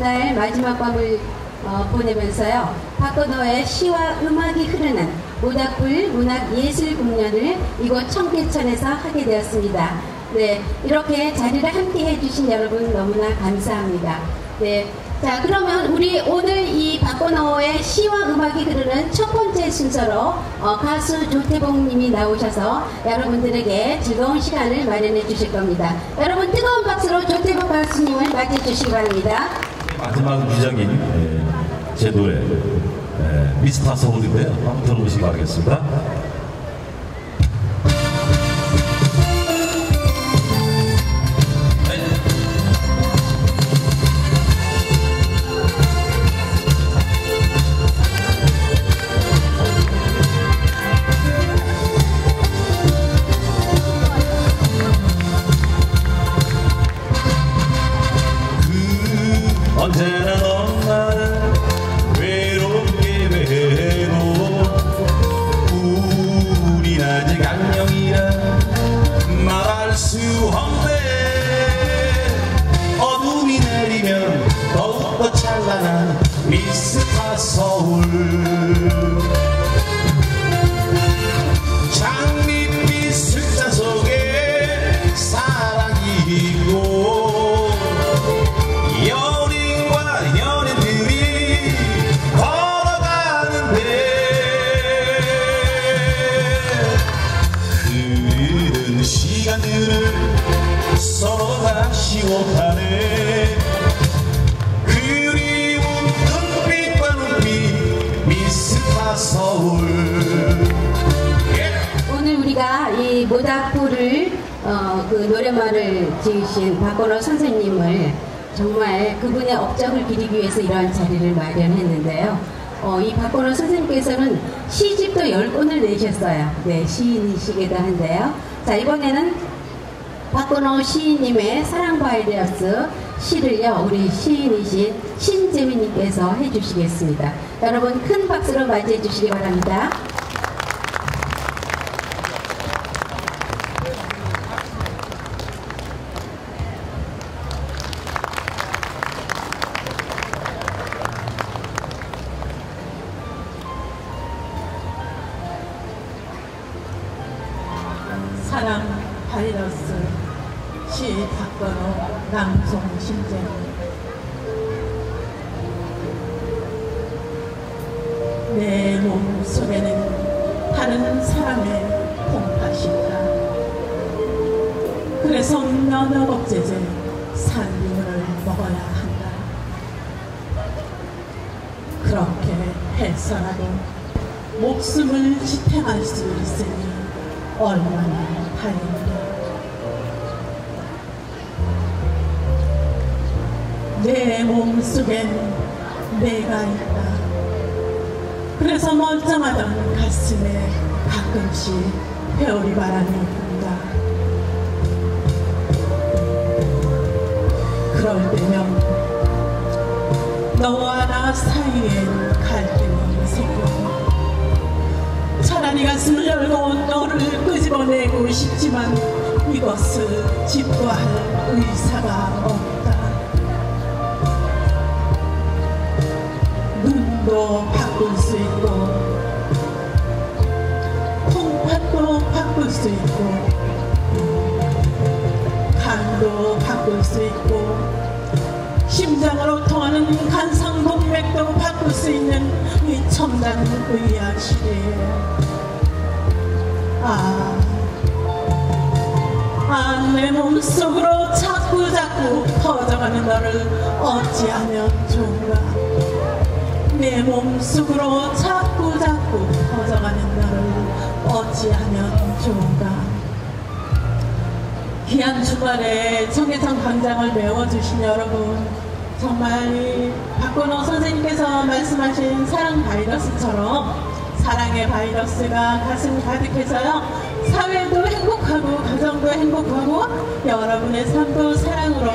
날 마지막 밤을 보내면서요, 박건호의 시와 음악이 흐르는 모닥불 문학예술 공연을 이곳 청계천에서 하게 되었습니다. 네, 이렇게 자리를 함께 해주신 여러분 너무나 감사합니다. 네, 자, 그러면 우리 오늘 이 박건호의 시와 음악이 흐르는 첫 번째 순서로 가수 조태봉 님이 나오셔서 여러분들에게 즐거운 시간을 마련해 주실 겁니다. 여러분 뜨거운 박수로 조태봉 가수님을 맞이해 주시기 바랍니다. 마지막 미적인 제 노래 미스터 서울인데요. 한번 들어보시기 바라겠습니다. 언제나 넌 나를 외롭게 되고 우린 아직 안녕이라 말할 수 없네. 어둠이 내리면 더욱더 찬란한 미스터 서울. 장밋빛 숫자 속에 사랑이 있고 시간들을 서로가 시옷하네. 그리운 눈빛과 눈빛 미스터 서울. 오늘 우리가 이 모닥불을 그 노래말을 지으신 박건호 선생님을 정말 그분의 업적을 기리기 위해서 이러한 자리를 마련했는데요. 이 박건호 선생님께서는 시집도 10권을 내셨어요. 네, 시인이시기도 한데요. 자, 이번에는 박건호 시인님의 사랑 바이러스 시를요, 우리 시인이신 신재민님께서 해주시겠습니다. 여러분 큰 박수로 맞이해 주시기 바랍니다. 사랑 바이러스 시 박건호 낭송 신재민. 내 몸속에는 다른 사람의 콩팥이 있다. 그래서 면역억제제 산림을 먹어야 한다. 그렇게 해서라도 목숨을 지탱할 수 있으니 얼마나 다행이다. 내 몸속엔 내가 있다. 그래서 멀쩡하던 가슴에 가끔씩 회오리 바람이 분다. 그럴 때면 너와 나 사이엔 갈등이 섞여 차라리 가슴을 열고 너를 끄집어내고 싶지만 이것을 집도할 의사가 없다. 눈도 바꿀 수 있고 콩팥도 바꿀 수 있고 간도 바꿀 수 있고 심장으로 통하는 간상동맥도 바꿀 수 있는 이 첨단 의학 시대에 내 몸속으로 자꾸 퍼져가는 너를 어찌하면 좋은가. 내 몸속으로 자꾸 퍼져가는 너를 어찌하면 좋은가. 귀한 주말에 청계천 광장을 메워주신 여러분, 정말 이 박건호 선생님께서 말씀하신 사랑 바이러스처럼 사랑의 바이러스가 가슴 가득해서요, 사회도 행복하고 가정도 행복하고 여러분의 삶도 사랑으로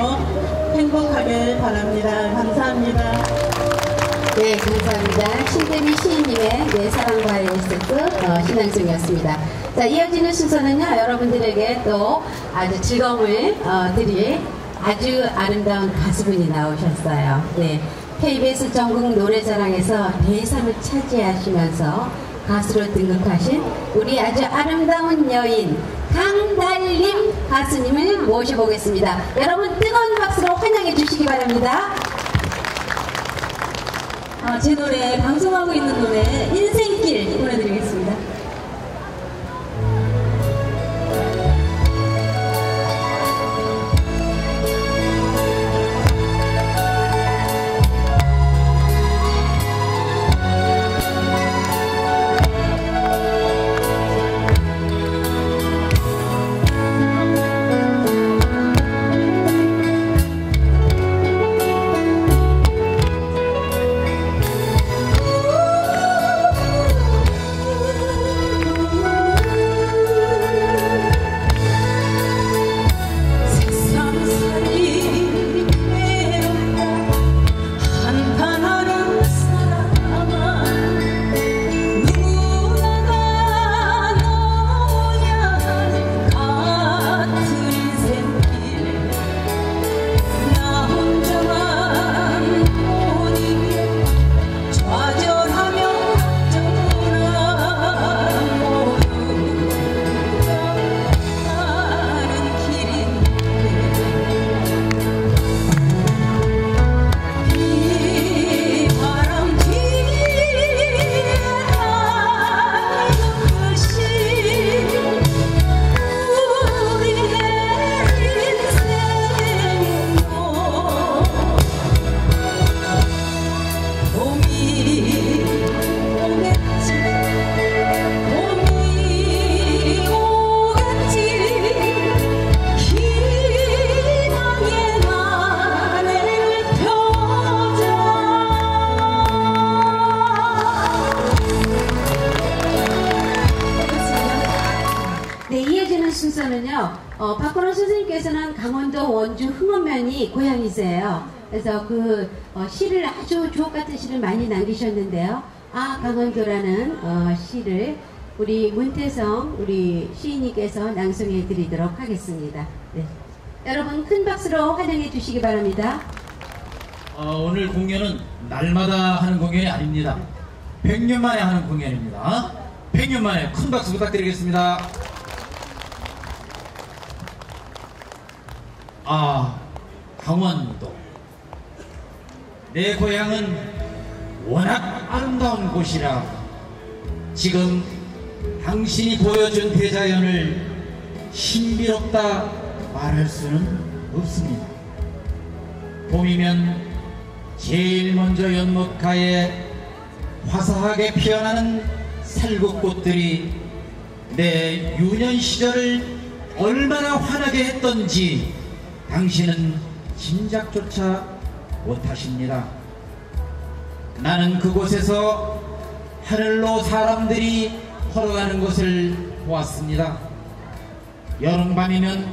행복하길 바랍니다. 감사합니다. 네, 감사합니다. 신재민 시인님의 내 사랑 바이러스 신앙송이었습니다. 자, 이어지는 순서는요, 여러분들에게 또 아주 즐거움을 드릴 아주 아름다운 가수분이 나오셨어요. 네, KBS 전국 노래자랑에서 대상을 차지하시면서 가수로 등극하신 우리 아주 아름다운 여인 강달림 가수님을 모셔보겠습니다. 여러분 뜨거운 박수로 환영해 주시기 바랍니다. 제 노래, 방송하고 있는 노래 인생길 보내드리겠습니다. 순서는요, 박건호 선생님께서는 강원도 원주 흥원면이 고향이세요. 그래서 그 시를 아주 주옥 같은 시를 많이 남기셨는데요. 아 강원도라는 시를 우리 문태성 우리 시인님께서 낭송해 드리도록 하겠습니다. 네. 여러분 큰 박수로 환영해 주시기 바랍니다. 오늘 공연은 날마다 하는 공연이 아닙니다. 100년 만에 하는 공연입니다. 100년 만에 큰 박수 부탁드리겠습니다. 강원도. 내 고향은 워낙 아름다운 곳이라 지금 당신이 보여준 대자연을 신비롭다 말할 수는 없습니다. 봄이면 제일 먼저 연못가에 화사하게 피어나는 살구꽃들이 내 유년 시절을 얼마나 환하게 했던지 당신은 짐작조차 못하십니다. 나는 그곳에서 하늘로 사람들이 걸어가는 것을 보았습니다. 여름밤이면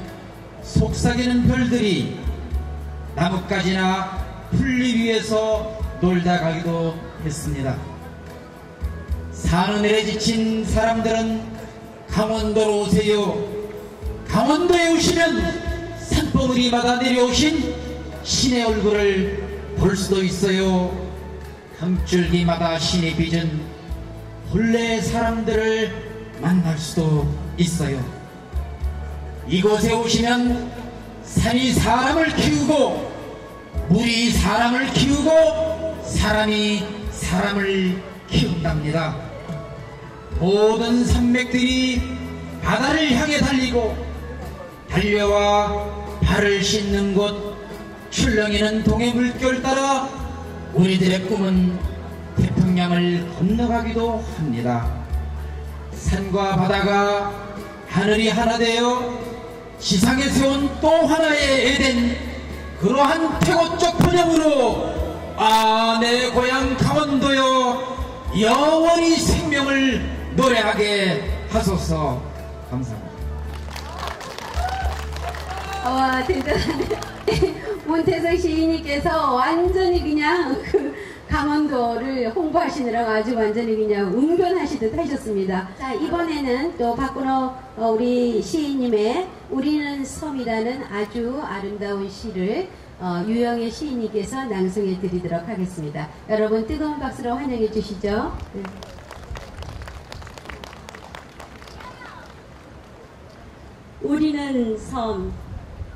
속삭이는 별들이 나뭇가지나 풀잎 위에서 놀다 가기도 했습니다. 사는 일에 지친 사람들은 강원도로 오세요. 강원도에 오시면 산봉우리마다 내려오신 신의 얼굴을 볼 수도 있어요. 함줄기마다 신이 빚은 본래의 사람들을 만날 수도 있어요. 이곳에 오시면 산이 사람을 키우고 물이 사람을 키우고 사람이 사람을 키운답니다. 모든 산맥들이 바다를 향해 달리고 달려와 발을 씻는 곳 출렁이는 동해 물결 따라 우리들의 꿈은 태평양을 건너가기도 합니다. 산과 바다가 하늘이 하나 되어 지상에 세운 또 하나의 에덴, 그러한 태고적 번영으로 내 고향 강원도여 영원히 생명을 노래하게 하소서. 감사합니다. 와 대단하네. 문태성 시인님께서 완전히 그냥 그 강원도를 홍보하시느라고 아주 완전히 그냥 웅변하시듯 하셨습니다. 자, 이번에는 또 박건호 우리 시인님의 우리는 섬이라는 아주 아름다운 시를 유영애 시인님께서 낭송해 드리도록 하겠습니다. 여러분 뜨거운 박수로 환영해 주시죠. 네. 우리는 섬,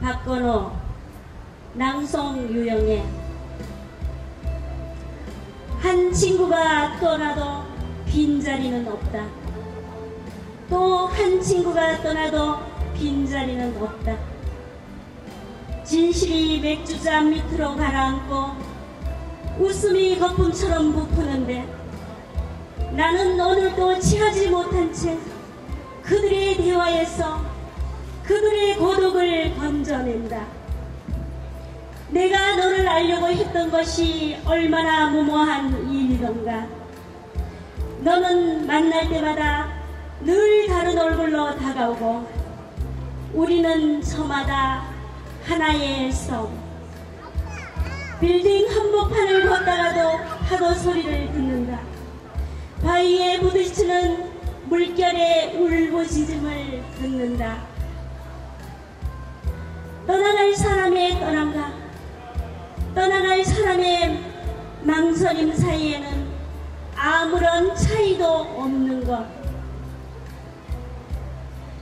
박건호, 낭송 유영애. 한 친구가 떠나도 빈자리는 없다. 또 한 친구가 떠나도 빈자리는 없다. 진실이 맥주잔 밑으로 가라앉고 웃음이 거품처럼 부푸는데 나는 오늘도 취하지 못한 채 그들의 대화에서 그들의 고독을 건져낸다. 내가 너를 알려고 했던 것이 얼마나 무모한 일이던가. 너는 만날 때마다 늘 다른 얼굴로 다가오고 우리는 저마다 하나의 섬. 빌딩 한복판을 걷다가도 파도 소리를 듣는다. 바위에 부딪히는 물결의 울부짖음을 듣는다. 떠나갈 사람의 떠남과 떠나갈 사람의 망설임 사이에는 아무런 차이도 없는 것.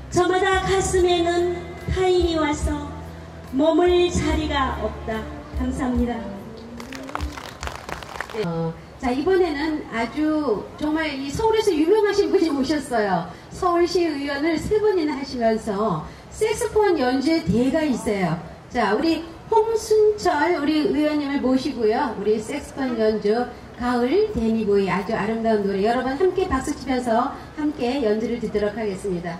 저마다 가슴에는 타인이 와서 머물 자리가 없다. 감사합니다. 자, 이번에는 아주 정말 이 서울에서 유명하신 분이 오셨어요. 서울시의원을 3번이나 하시면서 색소폰 연주의 대가 있어요. 자, 우리 홍순철 우리 의원님을 모시고요. 우리 색소폰 연주 가을 데니보이 아주 아름다운 노래 여러분 함께 박수 치면서 함께 연주를 듣도록 하겠습니다.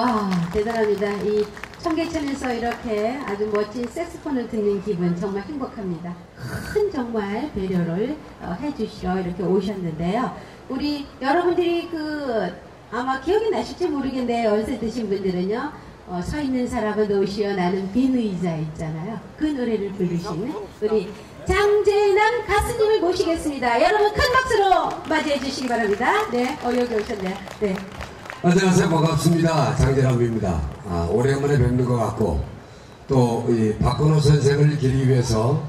와, 대단합니다. 이 청계천에서 이렇게 아주 멋진 색소폰을 듣는 기분 정말 행복합니다. 큰 정말 배려를 해주시러 이렇게 오셨는데요. 우리 여러분들이 아마 기억이 나실지 모르겠는데 연세 드신 분들은요, 서 있는 사람은 노시어 나는 빈 의자 있잖아요. 그 노래를 부르신 우리 장재남 가수님을 모시겠습니다. 여러분 큰 박수로 맞이해 주시기 바랍니다. 네, 여기 오셨네요. 네. 안녕하세요. 반갑습니다. 장재남입니다. 오랜만에 뵙는 것 같고, 또 이 박건호 선생을 기리기 위해서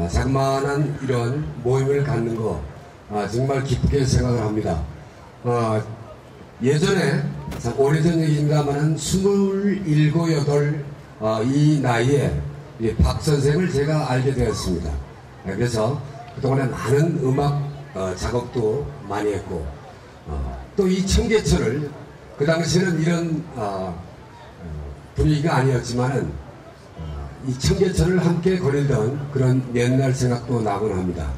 장만한 이런 모임을 갖는 거 정말 기쁘게 생각을 합니다. 예전에 오래전 얘기입니다만 27, 28 이 나이에 이 박 선생을 제가 알게 되었습니다. 그래서 그동안에 많은 음악 작업도 많이 했고, 또 이 청계천을 그 당시에는 이런 분위기가 아니었지만은 이 청계천을 함께 거닐던 그런 옛날 생각도 나곤 합니다.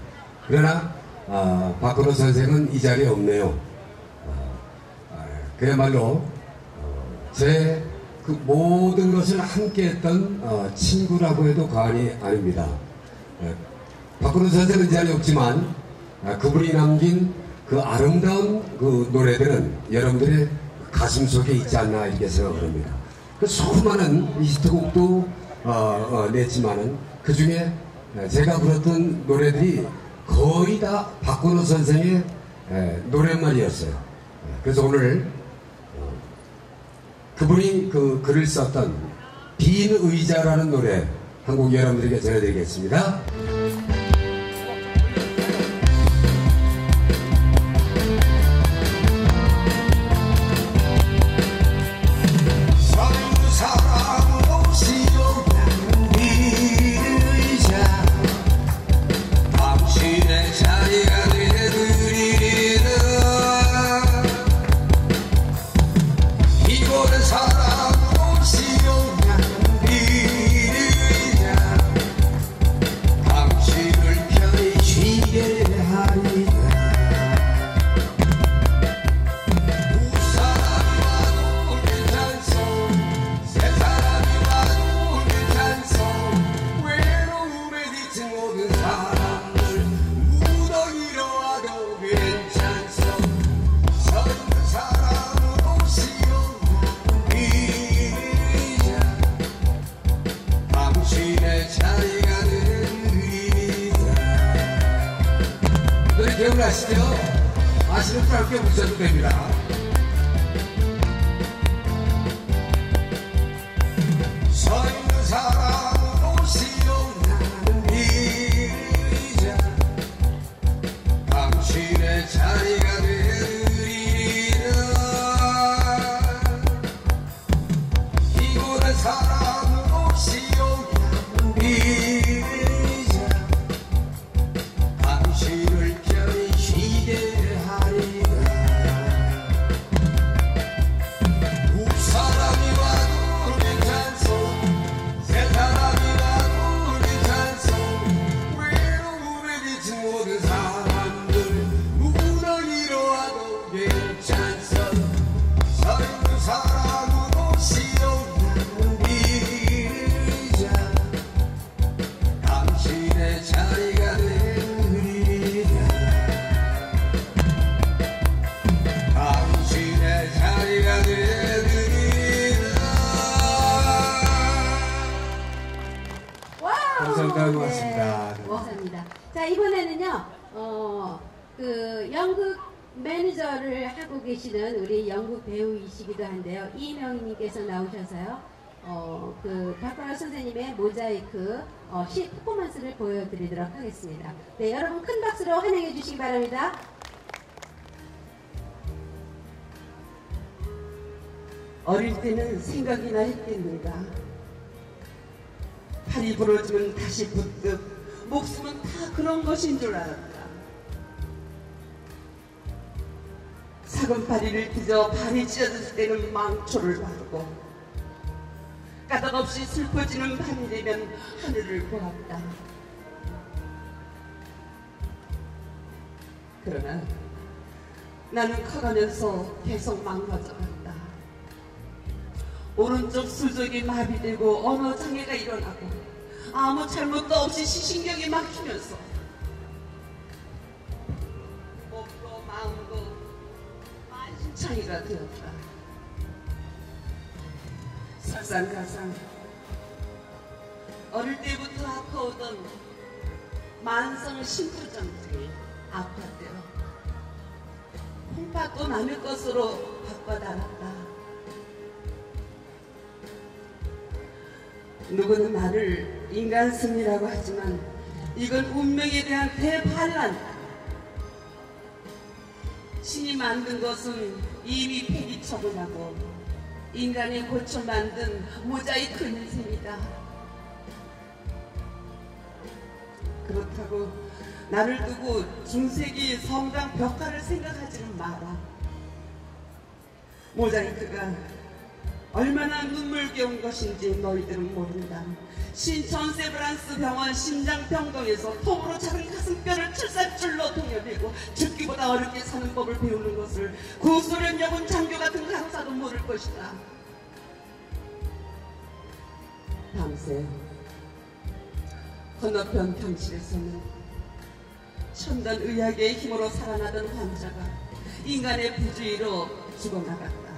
그러나 박건호 선생은 이 자리에 없네요. 그야말로 제 그 모든 것을 함께 했던 친구라고 해도 과언이 아닙니다. 박건호 선생은 이 자리에 없지만 그분이 남긴 그 아름다운 그 노래들은 여러분들의 가슴 속에 있지 않나 이렇게 생각을 합니다. 그 수많은 히트곡도 냈지만은 그 중에 제가 불렀던 노래들이 거의 다 박건호 선생의 노랫말이었어요. 그래서 오늘 그분이 그 글을 썼던 빈 의자라는 노래 한 곡 여러분들에게 전해드리겠습니다. 기억나시죠? 아시는 분 함께 부르셔도 됩니다. 서 있는 사람은 오시오 나는 이자 당신의 자리가 되리라 이곳에 사람은 오시오 나는 이자 당신을 고맙습니다. 네, 고맙습니다. 자, 이번에는요, 그 연극 매니저를 하고 계시는 우리 연극 배우이시기도 한데요. 이명희님께서 나오셔서요, 그 박건호 선생님의 모자이크 시 퍼포먼스를 보여드리도록 하겠습니다. 네, 여러분 큰 박수로 환영해 주시기 바랍니다. 어릴 때는 생각이 날 때입니다. 팔이 부러지면 다시 붙듯 목숨은 다 그런 것인 줄 알았다. 사금팔이를 뒤져 발이 찢어질 때는 망초를 바르고 까닭없이 슬퍼지는 밤이 되면 하늘을 보았다. 그러나 나는 커가면서 계속 망가져갔다. 오른쪽 수족이 마비되고 언어 장애가 일어나고 아무 잘못도 없이 시신경이 막히면서 몸도 마음도 만신창이가 되었다. 설상가상 어릴 때부터 아파오던 만성 심부전증이 아팠대요. 콩팥도 남의 것으로 바꿔달았다. 누구는 나를 인간승이라고 하지만 이건 운명에 대한 대반란. 신이 만든 것은 이미 폐기 처분하고 인간이 고쳐 만든 모자이크 인생이다. 그렇다고 나를 두고 중세기 성당 벽화를 생각하지는 마라. 모자이크가 얼마나 눈물겨운 것인지 너희들은 모른다. 신천세브란스 병원 심장병동에서 톱으로 작은 가슴뼈를 출산줄로 동여매고 죽기보다 어렵게 사는 법을 배우는 것을 구소련 여군 장교 같은 간호사도 모를 것이다. 밤새 건너편 병실에서는 첨단 의학의 힘으로 살아나던 환자가 인간의 부주의로 죽어나갔다.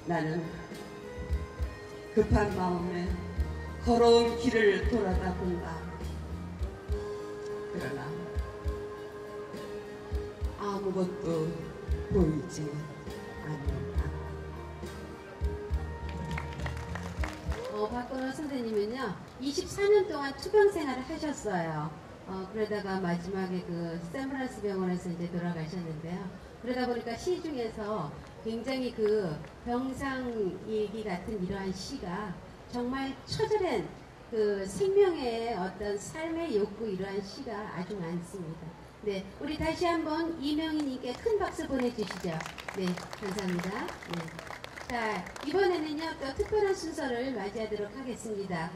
나는 급한 마음에 걸어온 길을 돌아다 본다. 그러나 아무것도 보이지 않는다. 박건호 선생님은요 24년 동안 투병 생활을 하셨어요. 그러다가 마지막에 그 샌프란시스 병원에서 이제 돌아가셨는데요. 그러다 보니까 시 중에서 굉장히 그 병상 얘기 같은 이러한 시가 정말 처절한 그 생명의 어떤 삶의 욕구 이러한 시가 아주 많습니다. 네, 우리 다시 한번 이명희님께 큰 박수 보내주시죠. 네, 감사합니다. 네. 자, 이번에는요 또 특별한 순서를 맞이하도록 하겠습니다.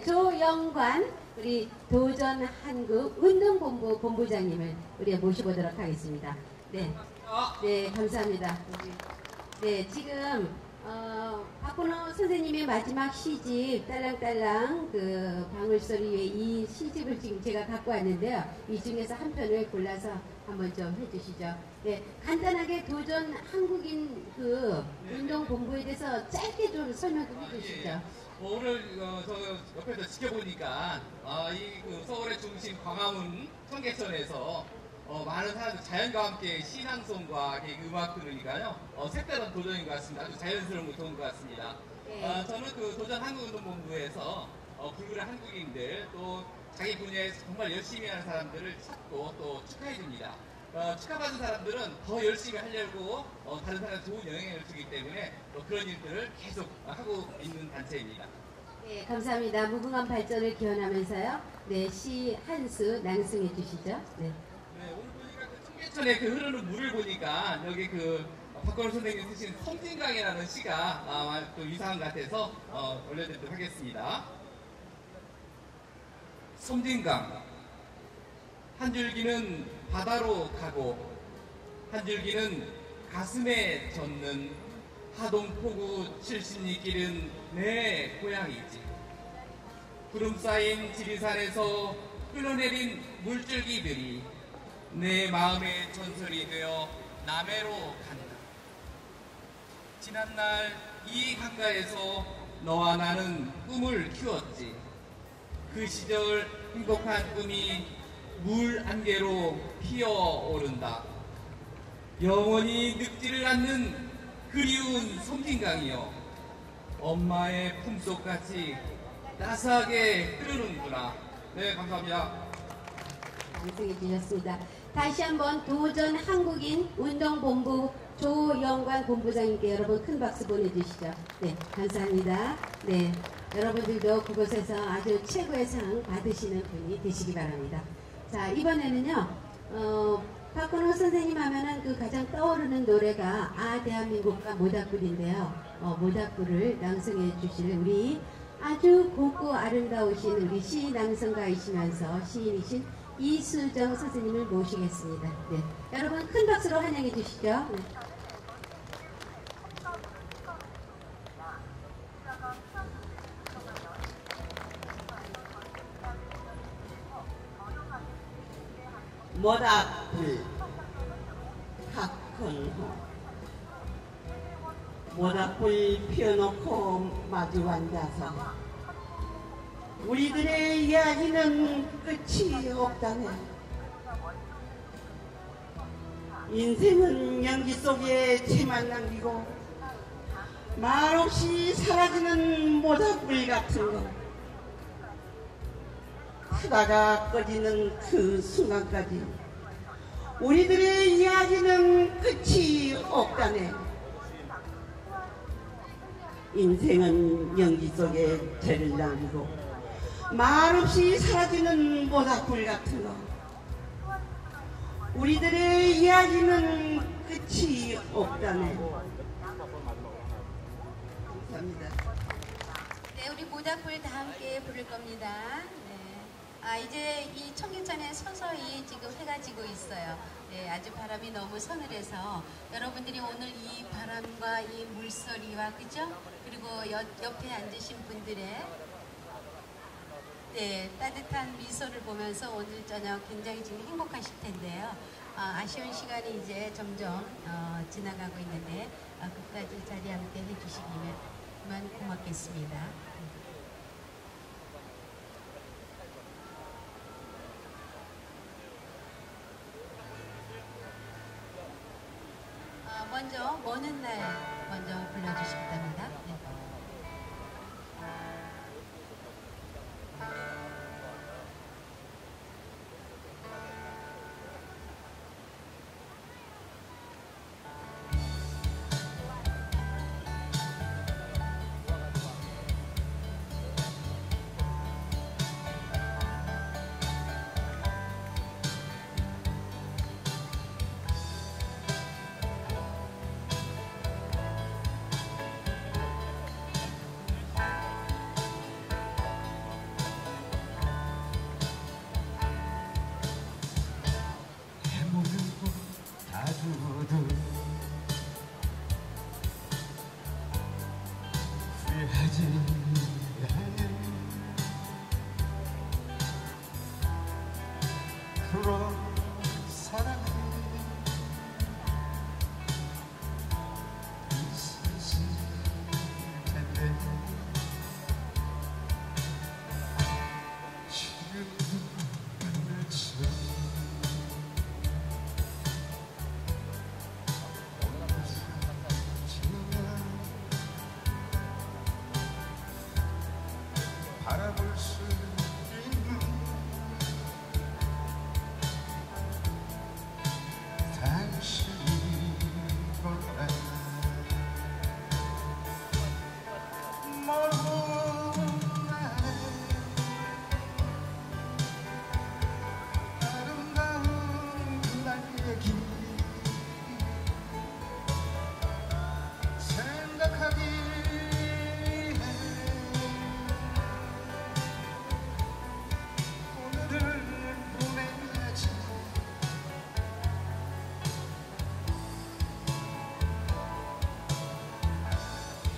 조영관 우리 도전한국 운동본부 본부장님을 우리가 모셔보도록 하겠습니다. 네, 네, 감사합니다. 네, 지금 박건호 선생님의 마지막 시집 딸랑딸랑 그 방울소리에 이 시집을 지금 제가 갖고 왔는데요. 이 중에서 한 편을 골라서 한번 좀 해주시죠. 네, 간단하게 도전 한국인 그 운동본부에 대해서 짧게 좀 설명 좀 해주시죠. 오늘 저 옆에서 지켜보니까 이 그 서울의 중심 광화문 청계천에서 많은 사람들 자연과 함께 시상송과 음악 들으니까요 색다른 도전인 것 같습니다. 아주 자연스러운 거 좋은 것 같습니다. 네. 저는 그 도전 한국운동본부에서 불굴의 한국인들 또 자기 분야에서 정말 열심히 하는 사람들을 찾고 또 축하해줍니다. 축하받은 사람들은 더 열심히 하려고 다른 사람한테 좋은 영향을 주기 때문에 또 그런 일들을 계속 하고 있는 단체입니다. 네, 감사합니다. 무궁한 발전을 기원하면서요. 네, 시 한 수 낭송해 주시죠. 네. 네, 오늘 보니까 그 청계천에 그 흐르는 물을 보니까 여기 그 박건호 선생님 쓰신 섬진강이라는 시가 또 유사한 것 같아서 올려드리도록 하겠습니다. 섬진강 한 줄기는 바다로 가고 한 줄기는 가슴에 젖는 하동포구 72 길은 내 고향이지. 구름 쌓인 지리산에서 흘러내린 물줄기들이 내 마음의 전설이 되어 남해로 간다. 지난날 이 강가에서 너와 나는 꿈을 키웠지. 그 시절 행복한 꿈이 물 안개로 피어오른다. 영원히 늙지를 않는 그리운 섬진강이여, 엄마의 품속같이 따스하게 흐르는구나. 네, 감사합니다. 완성해 주셨습니다. 다시 한번 도전 한국인 운동본부 조영관 본부장님께 여러분 큰 박수 보내주시죠. 네, 감사합니다. 네, 여러분들도 그곳에서 아주 최고의 상 받으시는 분이 되시기 바랍니다. 자, 이번에는요, 박건호 선생님 하면은 그 가장 떠오르는 노래가 대한민국과 모닥불인데요. 모닥불을 낭송해 주실 우리 아주 곱고 아름다우신 우리 시 낭송가이시면서 시인이신 이수정 선생님을 모시겠습니다. 네, 여러분 큰 박수로 환영해 주시죠. 네. 모닥불 박헌호 모닥불 피워놓고 마주 앉아서 우리들의 이야기는 끝이 없다네. 인생은 연기 속에 채만 남기고 말없이 사라지는 모닥불 같은 거. 하다가 꺼지는 그 순간까지 우리들의 이야기는 끝이 없다네. 인생은 연기 속에 죄를 남기고 말없이 사라지는 모닥불 같은 거. 우리들의 이야기는 끝이 없다네. 감사합니다. 네, 우리 모닥불 다 함께 부를 겁니다. 네. 이제 이 청계천에 서서히 지금 해가 지고 있어요. 네, 아주 바람이 너무 서늘해서 여러분들이 오늘 이 바람과 이 물소리와 그죠? 그리고 옆에 앉으신 분들의 네, 따뜻한 미소를 보면서 오늘 저녁 굉장히 지금 행복하실 텐데요. 아쉬운 시간이 이제 점점 지나가고 있는데 끝까지 자리 함께 해주시기만 고맙겠습니다. 먼저 먼 날 먼저 불러주시겠답니다. 네.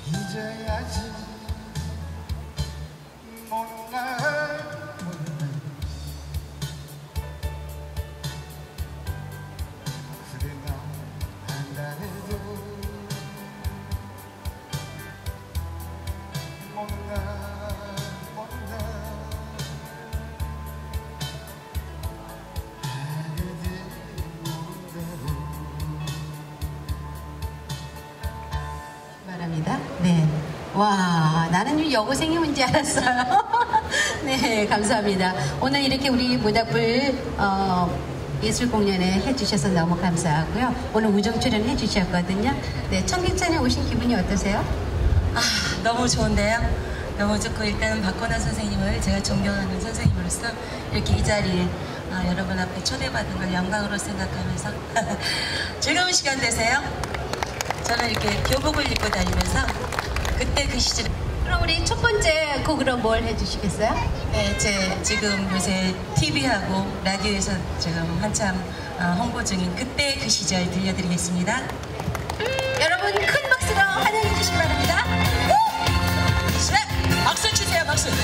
잊어야지 뭔가 그대가 한다 해도 뭔가 바랍니다. 네. 와, 나는 여고생이 줄 알았어요. 네, 감사합니다. 오늘 이렇게 우리 모닥불 예술 공연에 해주셔서 너무 감사하고요. 오늘 우정 출연 해주셨거든요. 네, 청계천에 오신 기분이 어떠세요? 너무 좋은데요. 너무 좋고 일단은 박건아 선생님을 제가 존경하는 선생님으로서 이렇게 이 자리에 여러분 앞에 초대받은 걸 영광으로 생각하면서 즐거운 시간 되세요. 저는 이렇게 교복을 입고 다니면서 그때 그 시절에 그럼 우리 첫 번째 곡으로 뭘 해주시겠어요? 네, 제 지금 요새 TV하고 라디오에서 지금 한참 홍보 중인 그때 그 시절 들려드리겠습니다. 여러분 큰 박수로 환영해 주시기 바랍니다. 네, 박수 주세요, 박수. 네.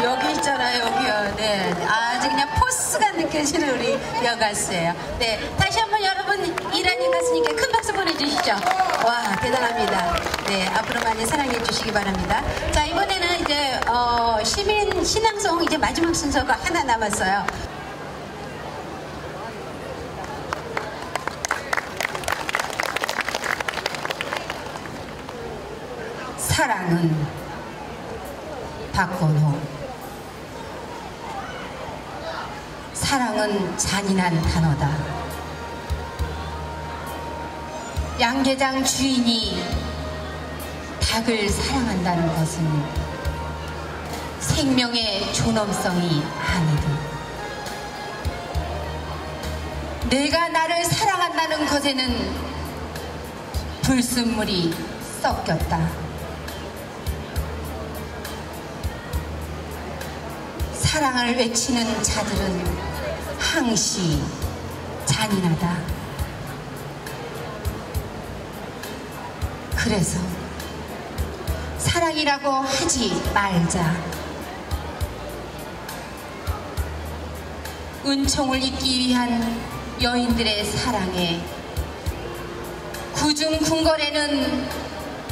여기 있잖아요, 여기요. 네, 아주 그냥 포스가 느껴지는 우리 여가수예요. 네, 다시 한번 여러분 이란이 가수님께 큰 박수 보내주시죠. 와, 대단합니다. 네, 앞으로 많이 사랑해 주시기 바랍니다. 자, 이번에는 이제 시민 신앙송 이제 마지막 순서가 하나 남았어요. 사랑은 박건호. 사랑은 잔인한 단어다. 양계장 주인이 닭을 사랑한다는 것은 생명의 존엄성이 아니듯 내가 나를 사랑한다는 것에는 불순물이 섞였다. 사랑을 외치는 자들은 항시 잔인하다. 그래서 사랑이라고 하지 말자. 은총을 입기 위한 여인들의 사랑에 구중 궁궐에는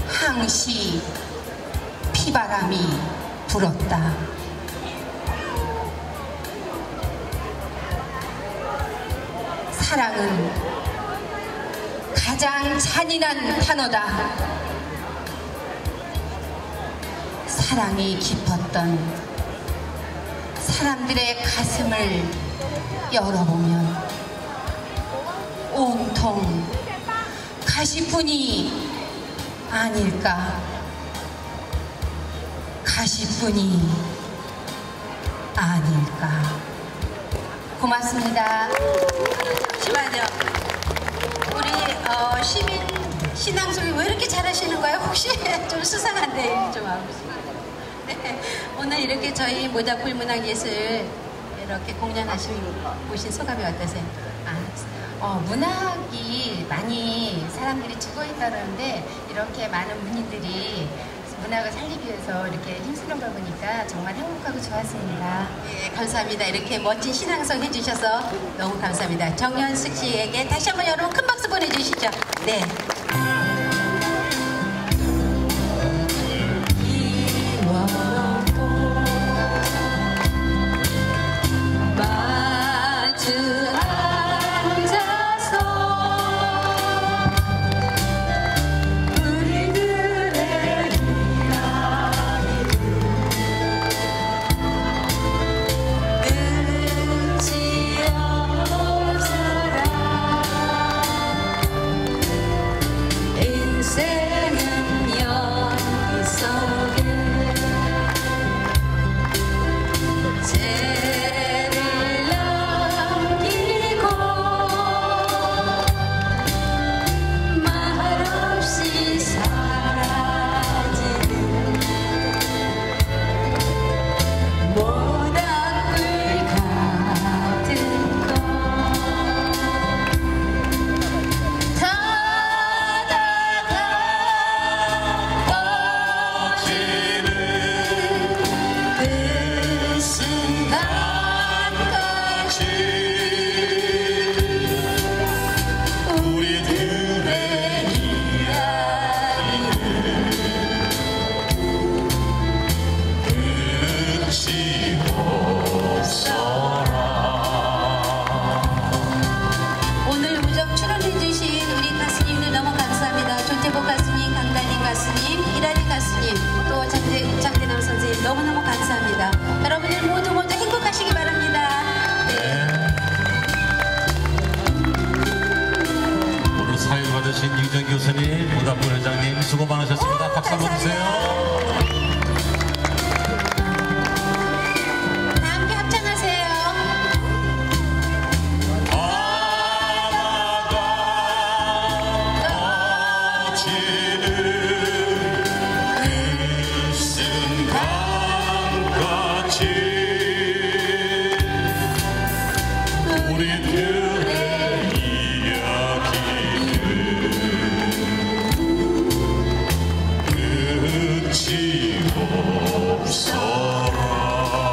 항시 피바람이 불었다. 사랑은 가장 잔인한 단어다. 사랑이 깊었던 사람들의 가슴을 열어보면 온통 가시뿐이 아닐까. 가시뿐이 아닐까. 고맙습니다. 잠시만요. 우리 시민 신앙송이 왜 이렇게 잘하시는 거예요? 혹시 좀 수상한데 좀 와보세요. 네, 오늘 이렇게 저희 모닥불 문학예술 이렇게 공연하신 소감이 어떠세요? 문학이 많이 사람들이 죽어있다는데 이렇게 많은 문인들이 문학을 살리기 위해서 이렇게 힘쓰는 걸 보니까 정말 행복하고 좋았습니다. 네, 감사합니다. 이렇게 멋진 신앙송 해주셔서 너무 감사합니다. 정연숙 씨에게 다시 한번 여러분 큰 박수 보내주시죠. 네. 너무너무 감사합니다. 여러분들 모두 행복하시기 바랍니다. 오늘 사회 받으신 이정 교수님, 모닥불 회장님 수고 많으셨습니다. 박수 한번 주세요. 없어라.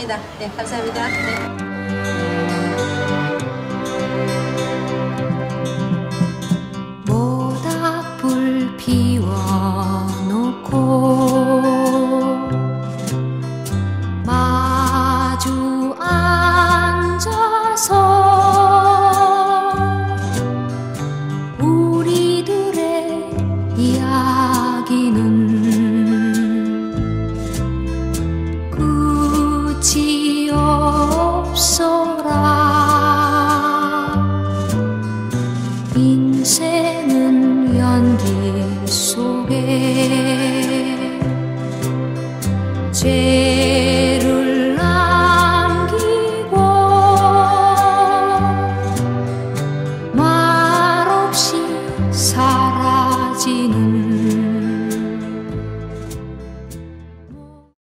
하겠습니다. 네, 감사합니다. 네. 모닥불 피워놓고 마주 앉아서 우리들의 이야기는 끝이 없어라. 인생은 연기 속에